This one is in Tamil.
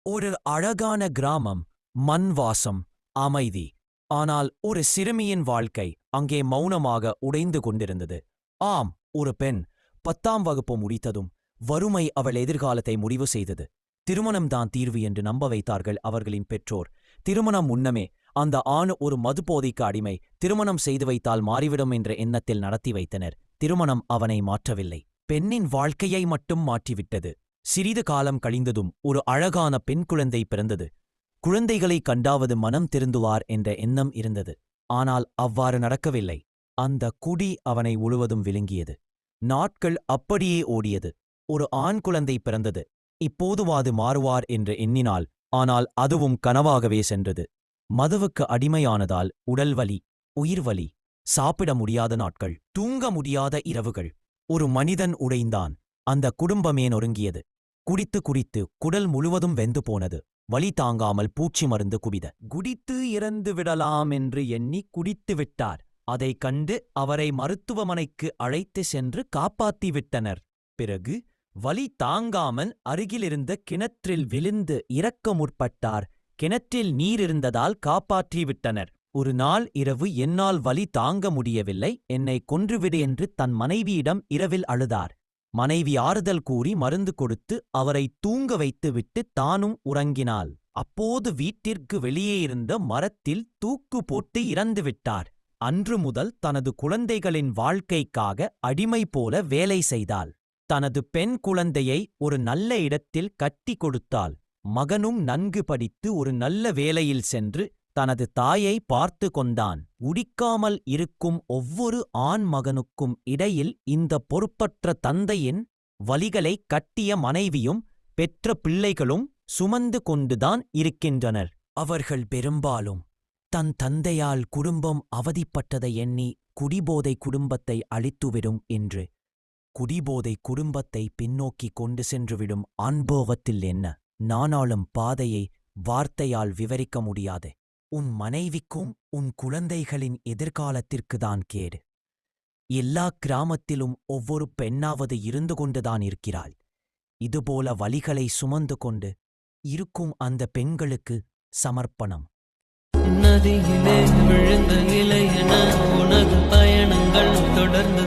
ஒரு அழகான கிராமம், மண் வாசம், அமைதி. ஆனால் ஒரு சிறுமியின் வாழ்க்கை அங்கே மௌனமாக உடைந்து கொண்டிருந்தது. ஆம், ஒரு பெண் 10ஆம் வகுப்பு முடித்ததும் வறுமை அவள் எதிர்காலத்தை முடிவு செய்தது. திருமணம்தான் தீர்வு என்று நம்ப வைத்தார்கள் அவர்களின் பெற்றோர். திருமணம் முன்னமே அந்த ஆண் ஒரு மதுபோதைக்கு அடிமை, திருமணம் செய்து வைத்தால் மாறிவிடும் என்ற எண்ணத்தில் நடத்தி வைத்தனர். திருமணம் அவனை மாற்றவில்லை, பெண்ணின் வாழ்க்கையை மட்டும் மாற்றிவிட்டது. சிறிது காலம் கழிந்ததும் ஒரு அழகான பெண் குழந்தை பிறந்தது. குழந்தைகளை கண்டாவது மனம் திருந்துவார் என்ற எண்ணம் இருந்தது. ஆனால் அவ்வாறு நடக்கவில்லை. அந்த குடி அவனை முழுவதும் விழுங்கியது. நாட்கள் அப்படியே ஓடியது. ஒரு ஆண் குழந்தை பிறந்தது. இப்போதுவாது மாறுவார் என்று எண்ணினாள். ஆனால் அதுவும் கனவாகவே சென்றது. மதுவுக்கு அடிமையானதால் உடல் வலி, உயிர் வலி, சாப்பிட முடியாத நாட்கள், தூங்க முடியாத இரவுகள். ஒரு மனிதன் உடைந்தான். அந்த குடும்பமே நொறுங்கியது. குடித்து குடித்து குடல் முழுவதும் வெந்து போனது. வலி தாங்காமல் பூச்சி மருந்து குடித்து இறந்து விடலாம் என்று எண்ணி குடித்து விட்டார். அதைக் கண்டு அவரை மருத்துவமனைக்கு அழைத்து சென்று காப்பாற்றிவிட்டனர். பிறகு வலி தாங்காமல் அருகிலிருந்த கிணற்றில் விழுந்து இறக்க முற்பட்டார். கிணற்றில் நீர் இருந்ததால் காப்பாற்றிவிட்டனர். ஒரு நாள் இரவு என்னால் வலி தாங்க முடியவில்லை, என்னை கொன்றுவிடு என்று தன் மனைவியிடம் இரவில் அழுதார். மனைவி ஆறுதல் கூறி மருந்து கொடுத்து அவரை தூங்க வைத்துவிட்டு தானும் உறங்கினாள். அப்போது வீட்டிற்கு வெளியே இருந்த மரத்தில் தூக்கு போட்டு இறந்துவிட்டார். அன்று முதல் தனது குழந்தைகளின் வாழ்க்கைக்காக அடிமை போல வேலை செய்தாள். தனது பெண் குழந்தையை ஒரு நல்ல இடத்தில் கட்டி கொடுத்தாள். மகனும் நன்கு படித்து ஒரு நல்ல வேலையில் சென்று தனது தாயை பார்த்து கொண்டான். குடிக்காமல் இருக்கும் ஒவ்வொரு ஆண் மகனுக்கும் இடையில் இந்த பொறுப்பற்ற தந்தையின் வலிகளை கட்டிய மனைவியும் பெற்ற பிள்ளைகளும் சுமந்து கொண்டுதான் இருக்கின்றனர். அவர்கள் பெரும்பாலும் தன் தந்தையால் குடும்பம் அவதிப்பட்டதை எண்ணி குடிபோதை குடும்பத்தை அழித்துவிடும் என்று, குடிபோதை குடும்பத்தை பின்னோக்கி கொண்டு சென்றுவிடும் அனுபவத்தில் என்ன நானாலும் பாதையை வார்த்தையால் விவரிக்க முடியாது. உன் மனைவிக்கும் உன் குழந்தைகளின் எதிர்காலத்திற்குதான் கேடு. எல்லா கிராமத்திலும் ஒவ்வொரு பெண்ணாவது இருந்து கொண்டுதான் இருக்கிறாள். இதுபோல வலிகளை சுமந்து கொண்டு இருக்கும் அந்த பெண்களுக்கு சமர்ப்பணம். நதியிலே விழுந்த இலையென உனது பயணங்கள் தொடர்ந்து